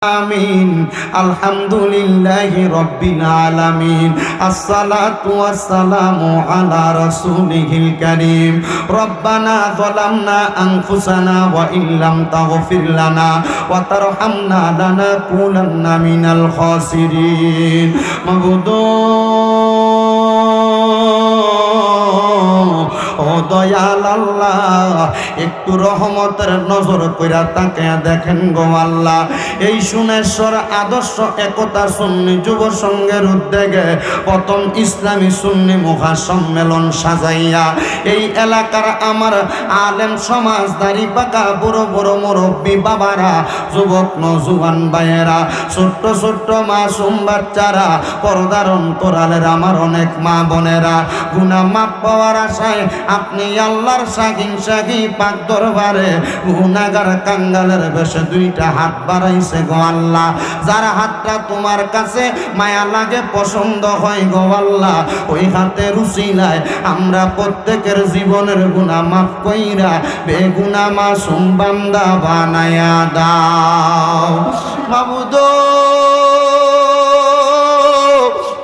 আমিন। আলহামদুলিল্লাহি রাব্বিল আলামিন। আসসালাতু ওয়াসসালামু আলা রাসূলিহিল কারীম। রব্বানা যালামনা আনফুসানা ওয়া ইল্লাম তাগফির লানা ওয়া তারহামনা লানাকুনান্না মিনাল খাসিরিন। মাবুদ ও দয়াল আল্লাহ, একটু রহমতের নজর কইরা তাকায়া দেখেন গো আল্লাহ। এই সুনেশ্বর আদর্শ একতা সুন্নি যুব সংঘের উদ্যোগে প্রথম ইসলামী সুন্নি মহাসম্মেলন সাজাইয়া এই এলাকার আমার আলেম সমাজদারি পাকা বড় বড় মুরব্বী বাবারা, যুবক নজুয়ান ভাইয়েরা, ছোট্ট ছোট্ট মাসুম বাচ্চারা, পর্দার অন্তরালের আমার অনেক মা বোনেরা, গুনাহ মাফ পাওয়ার আশায় আপনি আল্লাহর শাগিন শাগি পাক দরবারে গুনাহগার কাঙ্গালের বেশে দুইটা হাত বাড়াইছে গো আল্লাহ। যার হাতটা তোমার কাছে মায়া লাগে, পছন্দ হয় গো আল্লাহ, ওই হাতের উসিলায় আমরা প্রত্যেকের জীবনের গুনাহ মাফ কইরা বেগুনাহ মাসুম বান্দা বানায়া দাও মাবুদ।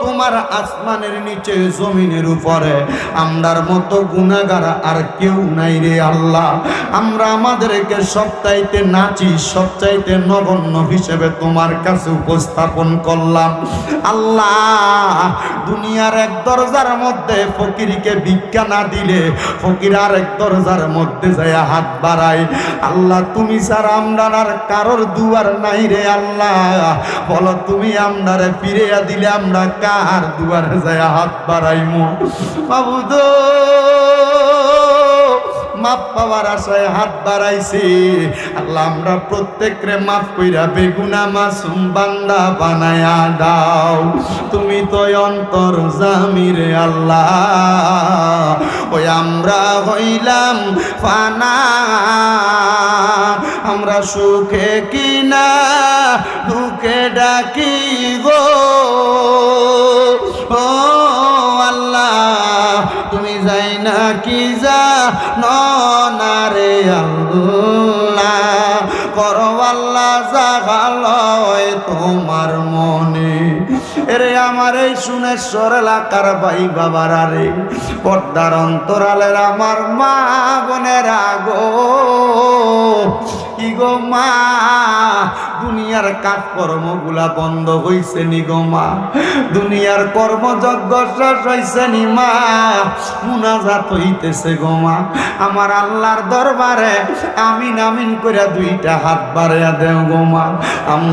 তোমার আসমানের নিচে জমিনের উপরে আমরার মতো গুনাহগার আর কেউ নাই রে আল্লাহ। আমরা আমাদেরকে সবচাইতে নাচি, সবচাইতে নগণ্য হিসেবে তোমার কাছে উপস্থাপন করলাম আল্লাহ। দুনিয়ার এক দরজার মধ্যে ফকিরকে ভিক্ষা না দিলে ফকির আর এক দরজার মধ্যে যায় হাত বাড়ায় আল্লাহ। তুমি ছাড়া আমরা আর কারোর দুয়ার নাই রে আল্লাহ। বলো তুমি আমরারে ফিরিয়া দিলে আমরা কার দুয়ারে যায় হাত বাড়াইমু মাবুদ। মাফ পাওয়ার আশায় হাত বাড়াইছি আল্লাহ। আমরা প্রত্যেকরে মাফ কইরা বেগুনাহ মাসুম বান্দা বানায়া দাও। তুমি তো অন্তর্যামী রে আল্লাহ। ওই আমরা হইলাম ফানা, আমরা সুখে কিনা দুঃখে ডাকি গো ও আল্লাহ। তুমি যাই না কি যা নারে আল্লাহ, করো আল্লাহ জাগালয় তোমার মনে। এরে আমার এই সুনেশ্বর এলাকার ভাই বাবারা রে, পর্দার অন্তরালের আমার মা বোনেরা গো, কি গো মা, দুনিয়ার কাজকর্মগুলা বন্ধ হইছে নি গো মা, দুনিয়ার কর্মযজ্ঞ শেষ হইছে নি মা, মুনাজাত হইতেছে গো মা। আমার আল্লাহর দরবারে আমিন আমিন কইরা দুইটা হাত বাড়াইয়া দেও গো মা। আমরা